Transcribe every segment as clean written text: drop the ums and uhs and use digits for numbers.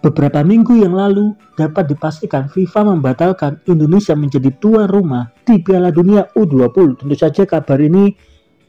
Beberapa minggu yang lalu dapat dipastikan FIFA membatalkan Indonesia menjadi tuan rumah di Piala Dunia U20. Tentu saja kabar ini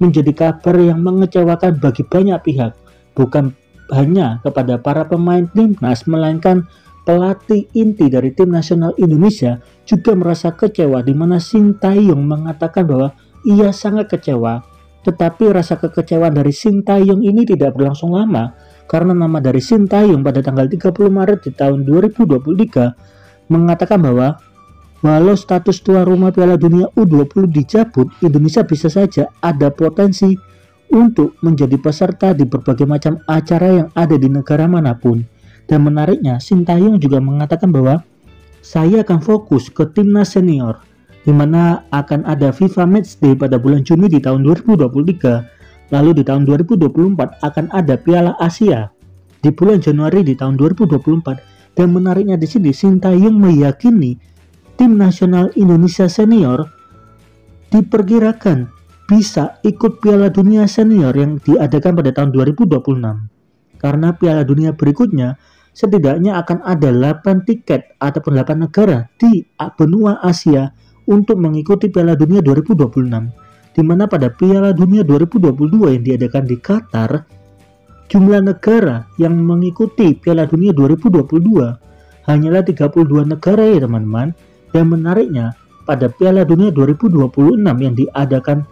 menjadi kabar yang mengecewakan bagi banyak pihak, bukan hanya kepada para pemain timnas, melainkan pelatih inti dari tim nasional Indonesia juga merasa kecewa, di mana Sintayong mengatakan bahwa ia sangat kecewa. Tetapi rasa kekecewaan dari Sintayong ini tidak berlangsung lama, karena nama dari Sintayong pada tanggal 30 Maret di tahun 2023 mengatakan bahwa walau status tuan rumah Piala Dunia U20 dicabut, Indonesia bisa saja ada potensi untuk menjadi peserta di berbagai macam acara yang ada di negara manapun. Dan menariknya, Sintayong juga mengatakan bahwa saya akan fokus ke timnas senior, di mana akan ada FIFA Matchday pada bulan Juni di tahun 2023. Lalu di tahun 2024 akan ada Piala Asia di bulan Januari di tahun 2024. Dan menariknya di sini, Sintayong meyakini tim nasional Indonesia senior diperkirakan bisa ikut Piala Dunia senior yang diadakan pada tahun 2026. Karena Piala Dunia berikutnya setidaknya akan ada 8 tiket ataupun 8 negara di benua Asia untuk mengikuti Piala Dunia 2026. Di mana pada Piala Dunia 2022 yang diadakan di Qatar, jumlah negara yang mengikuti Piala Dunia 2022 hanyalah 32 negara ya teman-teman. Dan menariknya, pada Piala Dunia 2026 yang diadakan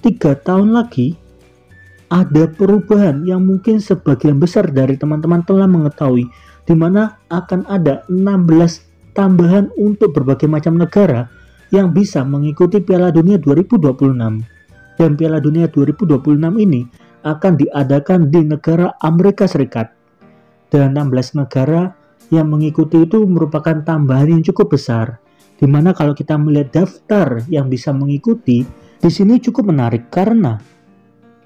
3 tahun lagi, ada perubahan yang mungkin sebagian besar dari teman-teman telah mengetahui, di mana akan ada 16 tambahan untuk berbagai macam negara yang bisa mengikuti Piala Dunia 2026. Dan Piala Dunia 2026 ini akan diadakan di negara Amerika Serikat. Dan 16 negara yang mengikuti itu merupakan tambahan yang cukup besar. Dimana kalau kita melihat daftar yang bisa mengikuti, di sini cukup menarik karena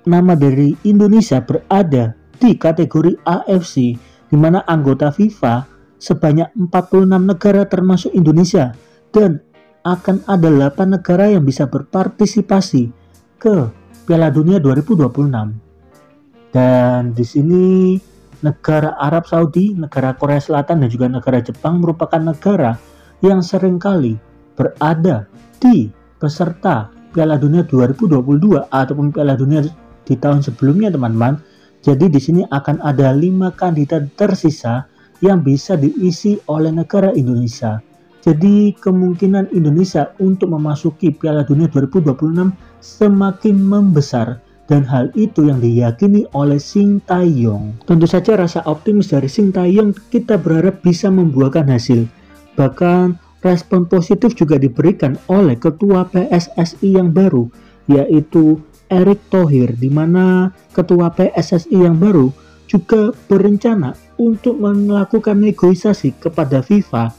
nama dari Indonesia berada di kategori AFC, di mana anggota FIFA sebanyak 46 negara termasuk Indonesia, dan akan ada 8 negara yang bisa berpartisipasi ke Piala Dunia 2026. Dan di sini negara Arab Saudi, negara Korea Selatan, dan juga negara Jepang merupakan negara yang seringkali berada di peserta Piala Dunia 2022 ataupun Piala Dunia di tahun sebelumnya teman-teman. Jadi di sini akan ada 5 kandidat tersisa yang bisa diisi oleh negara Indonesia. Jadi kemungkinan Indonesia untuk memasuki Piala Dunia 2026 semakin membesar, dan hal itu yang diyakini oleh Sintayong. Tentu saja rasa optimis dari Sintayong kita berharap bisa membuahkan hasil. Bahkan respon positif juga diberikan oleh Ketua PSSI yang baru, yaitu Erick Thohir, di mana Ketua PSSI yang baru juga berencana untuk melakukan negosiasi kepada FIFA,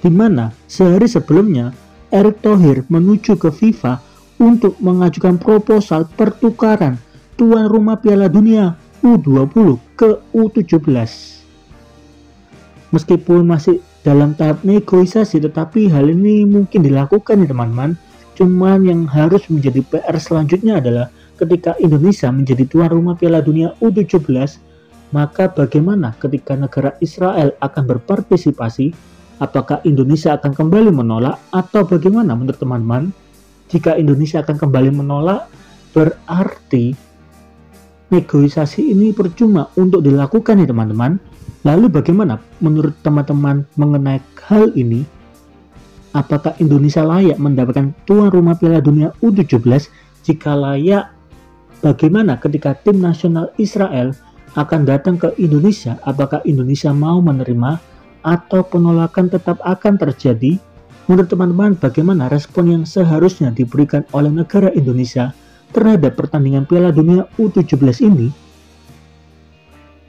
di mana sehari sebelumnya Erick Thohir menuju ke FIFA untuk mengajukan proposal pertukaran tuan rumah Piala Dunia U20 ke U17. Meskipun masih dalam tahap negosiasi, tetapi hal ini mungkin dilakukan ya teman-teman. Cuman yang harus menjadi PR selanjutnya adalah ketika Indonesia menjadi tuan rumah Piala Dunia U17, maka bagaimana ketika negara Israel akan berpartisipasi? Apakah Indonesia akan kembali menolak atau bagaimana menurut teman-teman? Jika Indonesia akan kembali menolak, berarti negosiasi ini percuma untuk dilakukan ya teman-teman. Lalu bagaimana menurut teman-teman mengenai hal ini? Apakah Indonesia layak mendapatkan tuan rumah Piala Dunia U17? Jika layak, bagaimana ketika tim nasional Israel akan datang ke Indonesia? Apakah Indonesia mau menerima atau penolakan tetap akan terjadi? Menurut teman-teman, bagaimana respon yang seharusnya diberikan oleh negara Indonesia terhadap pertandingan Piala Dunia U17 ini?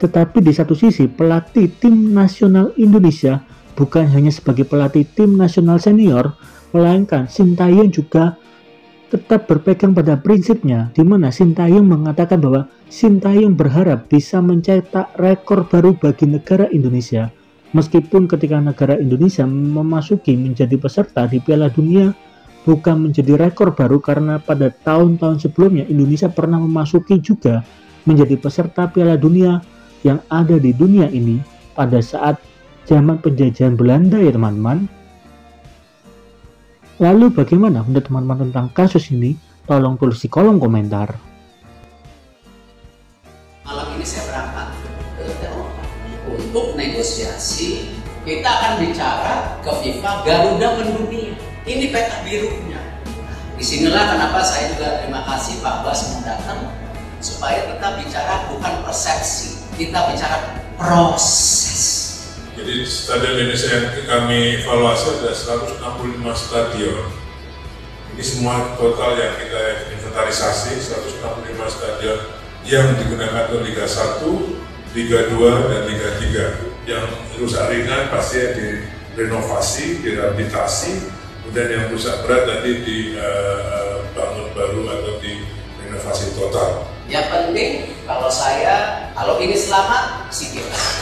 Tetapi di satu sisi, pelatih tim nasional Indonesia bukan hanya sebagai pelatih tim nasional senior, melainkan Sintayong juga tetap berpegang pada prinsipnya, di mana Sintayong mengatakan bahwa Sintayong berharap bisa mencetak rekor baru bagi negara Indonesia. Meskipun ketika negara Indonesia memasuki menjadi peserta di Piala Dunia bukan menjadi rekor baru, karena pada tahun-tahun sebelumnya Indonesia pernah memasuki juga menjadi peserta Piala Dunia yang ada di dunia ini. pada saat zaman penjajahan Belanda ya teman-teman. Lalu bagaimana menurut teman-teman tentang kasus ini? Tolong tulis di kolom komentar. Malam ini saya berangkat ke Eropa untuk negosiasi. Kita akan bicara ke FIFA Garuda mendunia. Ini peta birunya. Disinilah kenapa saya juga terima kasih Pak Bas mau datang, supaya kita bicara bukan persepsi, kita bicara proses. Jadi stadion Indonesia yang kami evaluasi ada 165 stadion. Ini semua total yang kita inventarisasi, 165 stadion yang digunakan untuk Liga 1, Liga 2, dan Liga 3. Yang rusak ringan pasti direnovasi, direhabilitasi, kemudian yang rusak berat tadi dibangun baru atau direnovasi total. Yang penting kalau ini selamat, SEA Games.